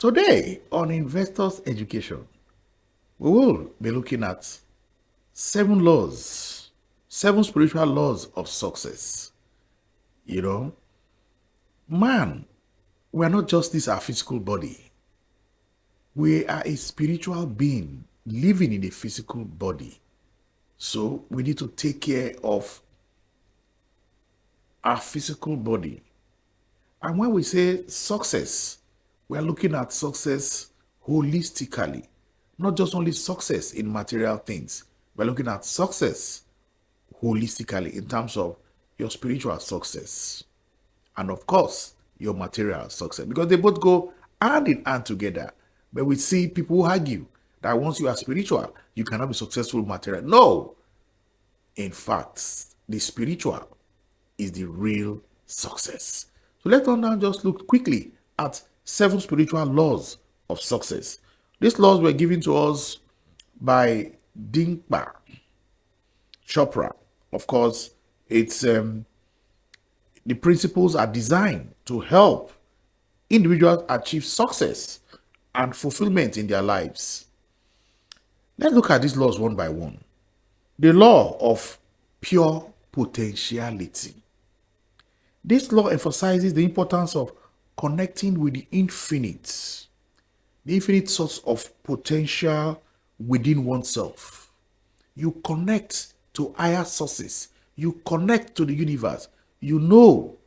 Today on Investors Education, we will be looking at 7 laws, 7 spiritual laws of success. You know, man, we are not just this our physical body. We are a spiritual being living in a physical body. So we need to take care of our physical body. And when we say success, we are looking at success holistically, not just only success in material things. We're looking at success holistically in terms of your spiritual success and, of course, your material success, because they both go hand in hand together. But we see people who argue that once you are spiritual, you cannot be successful material. No, in fact, the spiritual is the real success. So let's now just look quickly at 7 spiritual laws of success. These laws were given to us by Deepak Chopra. Of course, it's the principles are designed to help individuals achieve success and fulfillment in their lives. Let's look at these laws one by one. The law of pure potentiality. This law emphasizes the importance of connecting with the infinite source of potential within oneself. You connect to higher sources. You connect to the universe. You know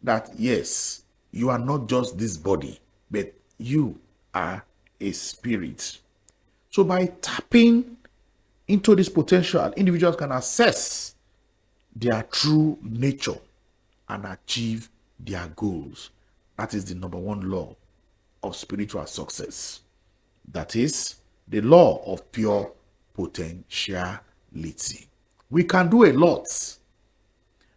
that, yes, you are not just this body, but you are a spirit. So by tapping into this potential, individuals can assess their true nature and achieve their goals. That is the number 1 law of spiritual success. That is the law of pure potentiality. We can do a lot,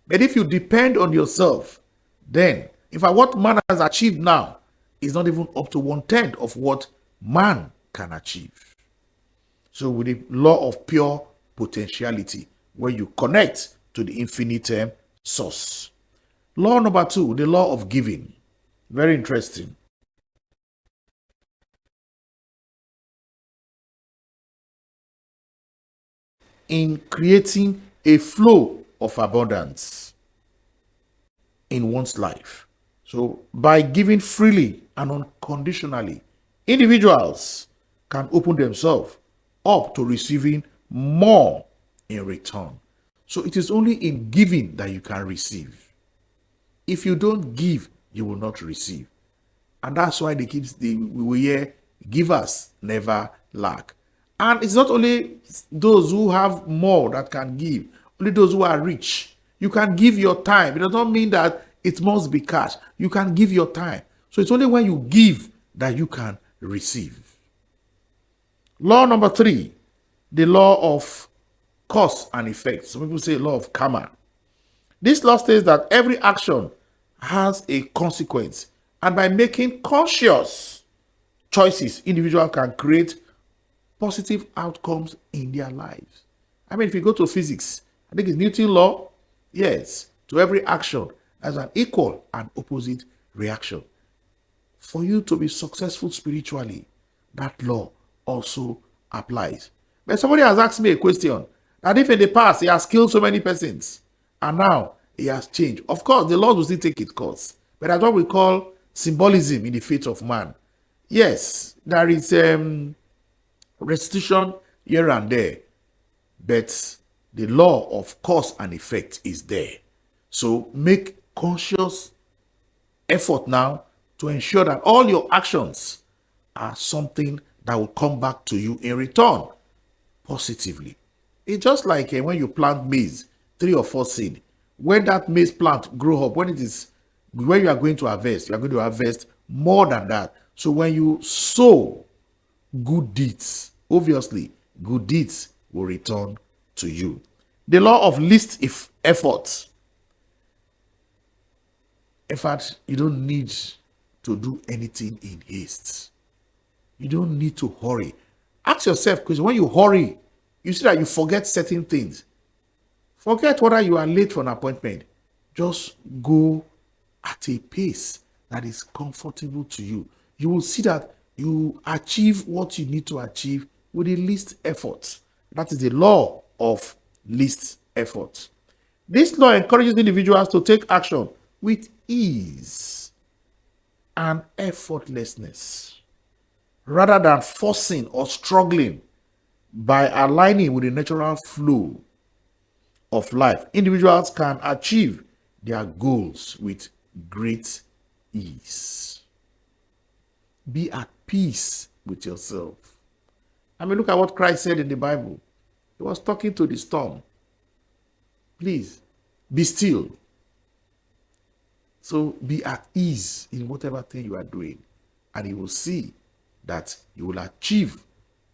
but if you depend on yourself, then in fact what man has achieved now is not even up to 1/10 of what man can achieve. So with the law of pure potentiality, where you connect to the infinite source. Law number 2, the law of giving. Very interesting. In creating a flow of abundance in one's life. So by giving freely and unconditionally, individuals can open themselves up to receiving more in return. So it is only in giving that you can receive. If you don't give, you will not receive. And that's why we will hear givers never lack. And it's not only those who have more that can give, only those who are rich. You can give your time. It does not mean that it must be cash. You can give your time. So it's only when you give that you can receive. Law number 3, the law of cause and effect. Some people say law of karma. This law states that every action has a consequence. And by making conscious choices, individuals can create positive outcomes in their lives. I mean, if you go to physics, I think it's Newton's law. Yes, to every action has an equal and opposite reaction. For you to be successful spiritually, that law also applies. But somebody has asked me a question that if in the past he has killed so many persons and now he has changed, of course the law will still take its course. But that's what we call symbolism in the faith of man. Yes, there is restitution here and there, but the law of cause and effect is there. So make conscious effort now to ensure that all your actions are something that will come back to you in return positively. It's just like when you plant maize, 3 or 4 seed. When that maize plant grow up, when you are going to harvest, you are going to harvest more than that. So when you sow good deeds, obviously good deeds will return to you. The law of least effort. In fact, you don't need to do anything in haste. You don't need to hurry. Ask yourself, because when you hurry, you see that you forget certain things. Forget whether you are late for an appointment. Just go at a pace that is comfortable to you. You will see that you achieve what you need to achieve with the least effort. That is the law of least effort. This law encourages individuals to take action with ease and effortlessness rather than forcing or struggling. By aligning with the natural flow of life, individuals can achieve their goals with great ease. Be at peace with yourself. I mean, look at what Christ said in the Bible. He was talking to the storm. Please, be still. So be at ease in whatever thing you are doing, and you will see that you will achieve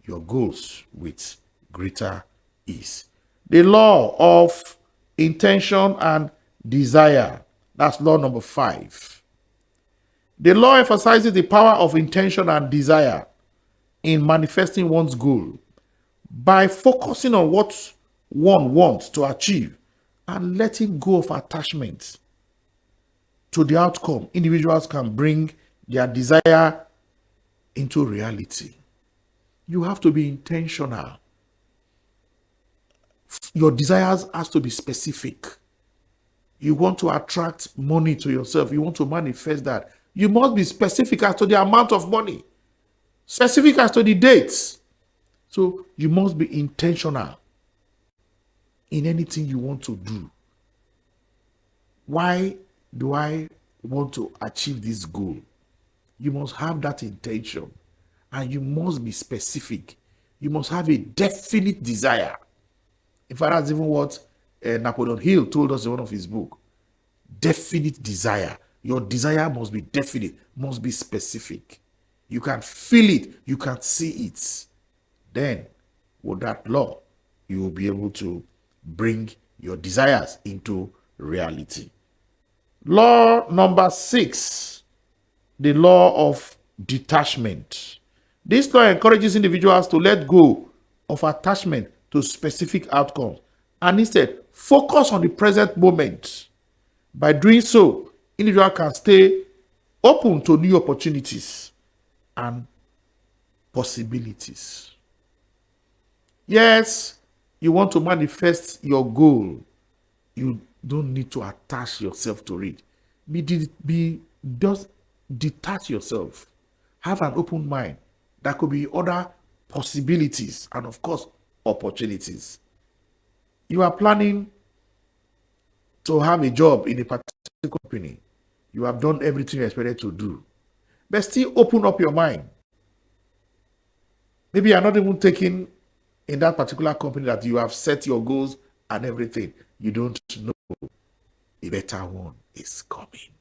your goals with greater ease. The law of intention and desire. That's law number 5. The law emphasizes the power of intention and desire in manifesting one's goal by focusing on what one wants to achieve and letting go of attachment to the outcome. Individuals can bring their desire into reality. You have to be intentional. Your desires has to be specific. You want to attract money to yourself. You want to manifest that. You must be specific as to the amount of money, specific as to the dates. So you must be intentional in anything you want to do. Why do I want to achieve this goal? You must have that intention. And you must be specific. You must have a definite desire. In fact, that's even what Napoleon Hill told us in one of his books. Definite desire. Your desire must be definite, must be specific. You can feel it, you can see it. Then, with that law, you will be able to bring your desires into reality. Law number 6, the law of detachment. This law encourages individuals to let go of attachment to specific outcomes and instead focus on the present moment. By doing so, individuals can stay open to new opportunities and possibilities. Yes, you want to manifest your goal. You don't need to attach yourself to it. Just detach yourself. Have an open mind. There could be other possibilities and, of course, opportunities. You are planning to have a job in a particular company. You have done everything you're expected to do. But still open up your mind. Maybe you're not even taking in that particular company that you have set your goals and everything. You don't know a better one is coming.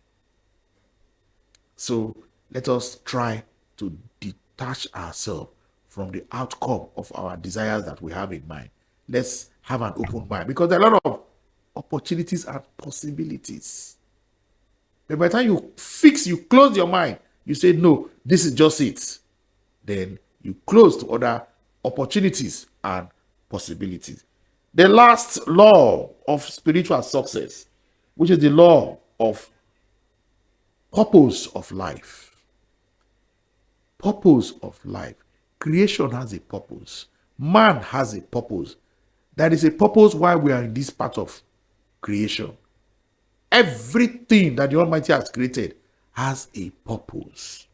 So let us try to detach ourselves from the outcome of our desires that we have in mind. Let's have an open mind, because there are a lot of opportunities and possibilities. But by the time you close your mind, you say, no, this is just it. Then you close to other opportunities and possibilities. The last law of spiritual success, which is the law of purpose of life. Purpose of life. Creation has a purpose. Man has a purpose. There is a purpose why we are in this part of creation. Everything that the Almighty has created has a purpose.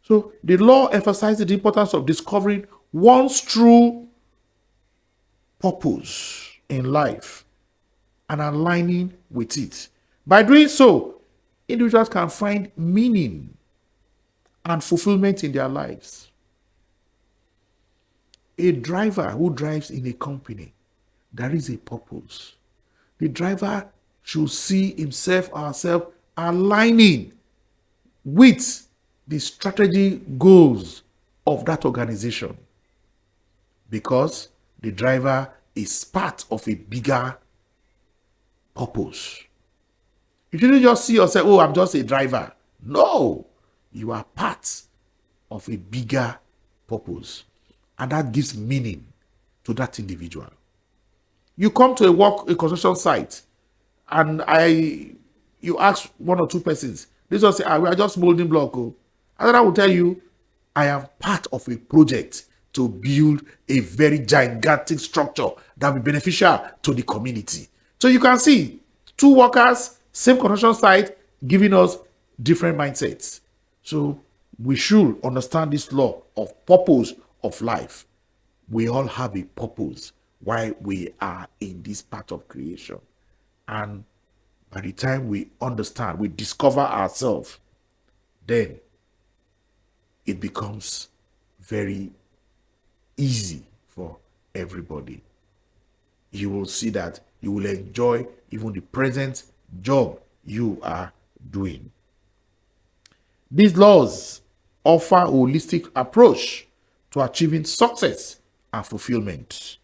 So the law emphasizes the importance of discovering one's true purpose in life and aligning with it. By doing so, individuals can find meaning and fulfillment in their lives. A driver who drives in a company, there is a purpose. The driver should see himself or herself aligning with the strategy goals of that organization, because the driver is part of a bigger purpose. You shouldn't just see yourself, oh, I'm just a driver. No, you are part of a bigger purpose, and that gives meaning to that individual. You come to a construction site, and you ask one or two persons. This one say, we are just molding block. Oh. Another will tell you, I am part of a project to build a very gigantic structure that will be beneficial to the community. So you can see two workers, same construction site, giving us different mindsets. So we should understand this law of purpose of life. We all have a purpose why we are in this part of creation. And by the time we understand, we discover ourselves, then it becomes very easy for everybody. You will see that you will enjoy even the present job you are doing. These laws offer a holistic approach to achieving success and fulfillment,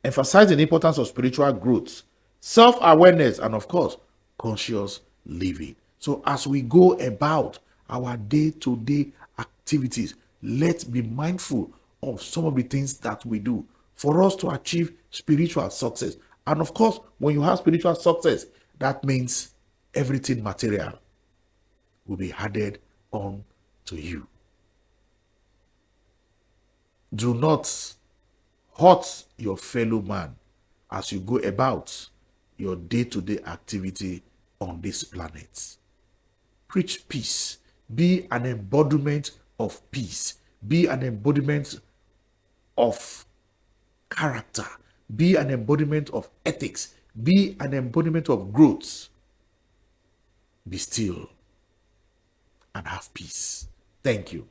emphasizing the importance of spiritual growth, self-awareness, and of course, conscious living. So as we go about our day-to-day activities, let's be mindful of some of the things that we do for us to achieve spiritual success. And of course, when you have spiritual success, that means everything material will be added on to you. Do not hurt your fellow man as you go about your day-to-day activity on this planet. Preach peace. Be an embodiment of peace. Be an embodiment of character. Be an embodiment of ethics. Be an embodiment of growth. Be still and have peace. Thank you.